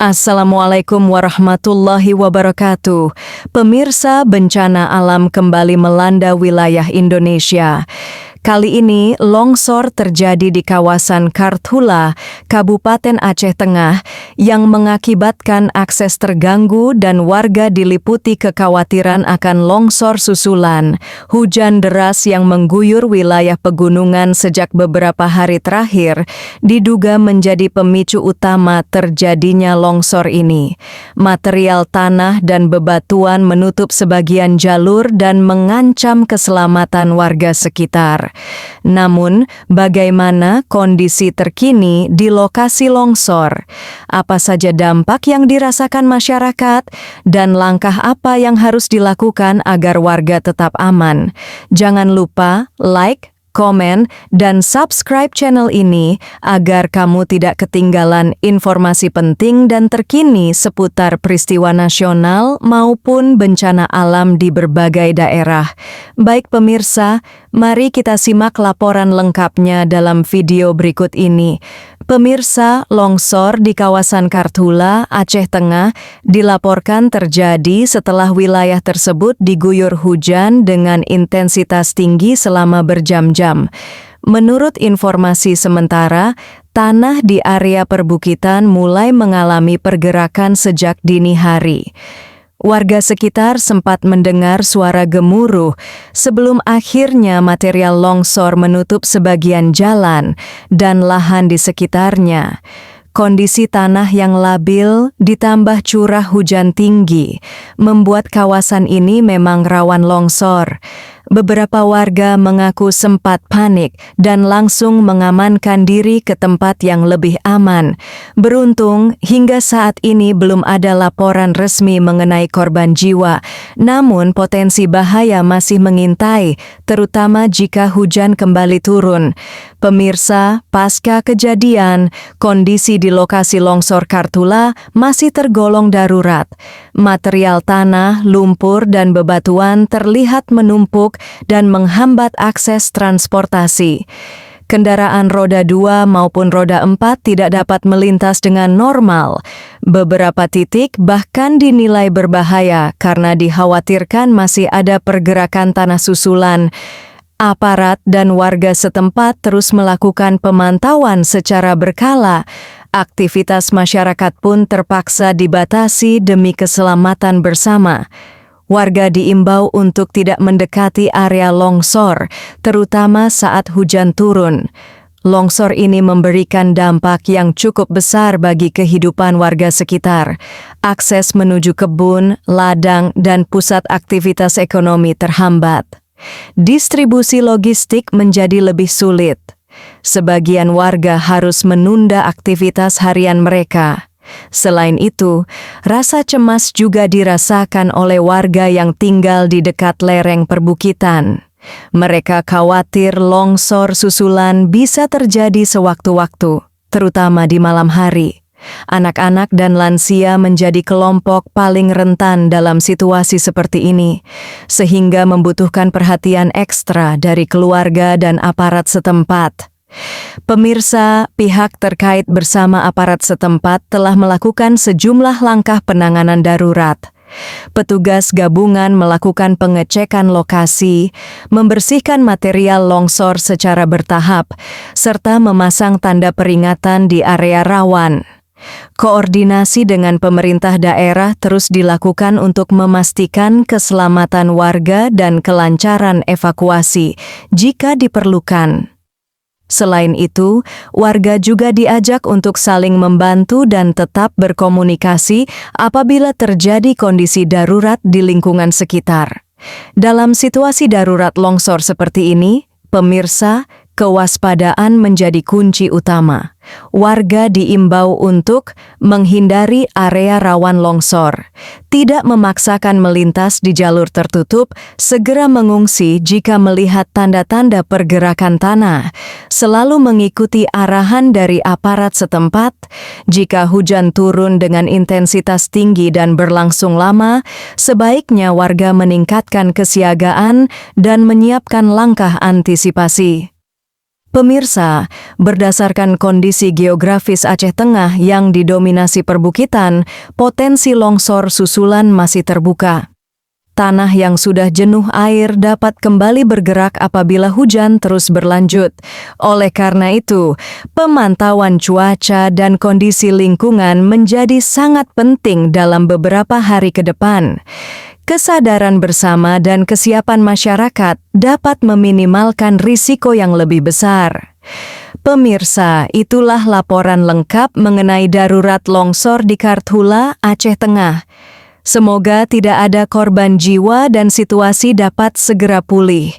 Assalamualaikum warahmatullahi wabarakatuh. Pemirsa, bencana alam kembali melanda wilayah Indonesia. Kali ini longsor terjadi di kawasan Karthula, Kabupaten Aceh Tengah, yang mengakibatkan akses terganggu dan warga diliputi kekhawatiran akan longsor susulan. Hujan deras yang mengguyur wilayah pegunungan sejak beberapa hari terakhir diduga menjadi pemicu utama terjadinya longsor ini. Material tanah dan bebatuan menutup sebagian jalur dan mengancam keselamatan warga sekitar. Namun, bagaimana kondisi terkini di lokasi longsor? Apa saja dampak yang dirasakan masyarakat dan langkah apa yang harus dilakukan agar warga tetap aman? Jangan lupa like, komen, dan subscribe channel ini agar kamu tidak ketinggalan informasi penting dan terkini seputar peristiwa nasional maupun bencana alam di berbagai daerah. Baik pemirsa, mari kita simak laporan lengkapnya dalam video berikut ini. Pemirsa, longsor di kawasan Karthula, Aceh Tengah, dilaporkan terjadi setelah wilayah tersebut diguyur hujan dengan intensitas tinggi selama berjam-jam. Menurut informasi sementara, tanah di area perbukitan mulai mengalami pergerakan sejak dini hari. Warga sekitar sempat mendengar suara gemuruh sebelum akhirnya material longsor menutup sebagian jalan dan lahan di sekitarnya. Kondisi tanah yang labil ditambah curah hujan tinggi membuat kawasan ini memang rawan longsor. Beberapa warga mengaku sempat panik dan langsung mengamankan diri ke tempat yang lebih aman. Beruntung, hingga saat ini belum ada laporan resmi mengenai korban jiwa. Namun, potensi bahaya masih mengintai, terutama jika hujan kembali turun. Pemirsa, pasca kejadian, kondisi di lokasi longsor Karthula masih tergolong darurat. Material tanah, lumpur, dan bebatuan terlihat menumpuk dan menghambat akses transportasi. Kendaraan roda 2 maupun roda 4 tidak dapat melintas dengan normal. Beberapa titik bahkan dinilai berbahaya karena dikhawatirkan masih ada pergerakan tanah susulan. Aparat dan warga setempat terus melakukan pemantauan secara berkala. Aktivitas masyarakat pun terpaksa dibatasi demi keselamatan bersama. Warga diimbau untuk tidak mendekati area longsor, terutama saat hujan turun. Longsor ini memberikan dampak yang cukup besar bagi kehidupan warga sekitar. Akses menuju kebun, ladang, dan pusat aktivitas ekonomi terhambat. Distribusi logistik menjadi lebih sulit. Sebagian warga harus menunda aktivitas harian mereka. Selain itu, rasa cemas juga dirasakan oleh warga yang tinggal di dekat lereng perbukitan. Mereka khawatir longsor susulan bisa terjadi sewaktu-waktu, terutama di malam hari. Anak-anak dan lansia menjadi kelompok paling rentan dalam situasi seperti ini, sehingga membutuhkan perhatian ekstra dari keluarga dan aparat setempat. Pemirsa, pihak terkait bersama aparat setempat telah melakukan sejumlah langkah penanganan darurat. Petugas gabungan melakukan pengecekan lokasi, membersihkan material longsor secara bertahap, serta memasang tanda peringatan di area rawan. Koordinasi dengan pemerintah daerah terus dilakukan untuk memastikan keselamatan warga dan kelancaran evakuasi jika diperlukan. Selain itu, warga juga diajak untuk saling membantu dan tetap berkomunikasi apabila terjadi kondisi darurat di lingkungan sekitar. Dalam situasi darurat longsor seperti ini, pemirsa, kewaspadaan menjadi kunci utama. Warga diimbau untuk menghindari area rawan longsor, tidak memaksakan melintas di jalur tertutup, segera mengungsi jika melihat tanda-tanda pergerakan tanah, selalu mengikuti arahan dari aparat setempat. Jika hujan turun dengan intensitas tinggi dan berlangsung lama, sebaiknya warga meningkatkan kesiagaan dan menyiapkan langkah antisipasi. Pemirsa, berdasarkan kondisi geografis Aceh Tengah yang didominasi perbukitan, potensi longsor susulan masih terbuka. Tanah yang sudah jenuh air dapat kembali bergerak apabila hujan terus berlanjut. Oleh karena itu, pemantauan cuaca dan kondisi lingkungan menjadi sangat penting dalam beberapa hari ke depan. Kesadaran bersama dan kesiapan masyarakat dapat meminimalkan risiko yang lebih besar. Pemirsa, itulah laporan lengkap mengenai darurat longsor di Karthula, Aceh Tengah. Semoga tidak ada korban jiwa dan situasi dapat segera pulih.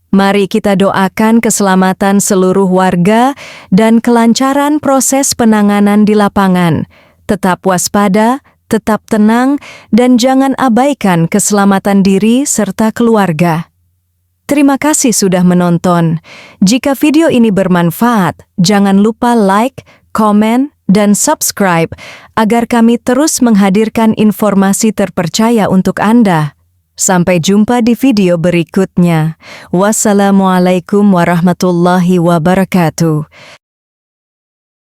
Mari kita doakan keselamatan seluruh warga dan kelancaran proses penanganan di lapangan. Tetap waspada, tetap tenang, dan jangan abaikan keselamatan diri serta keluarga. Terima kasih sudah menonton. Jika video ini bermanfaat, jangan lupa like, komen, dan subscribe agar kami terus menghadirkan informasi terpercaya untuk Anda. Sampai jumpa di video berikutnya. Wassalamualaikum warahmatullahi wabarakatuh.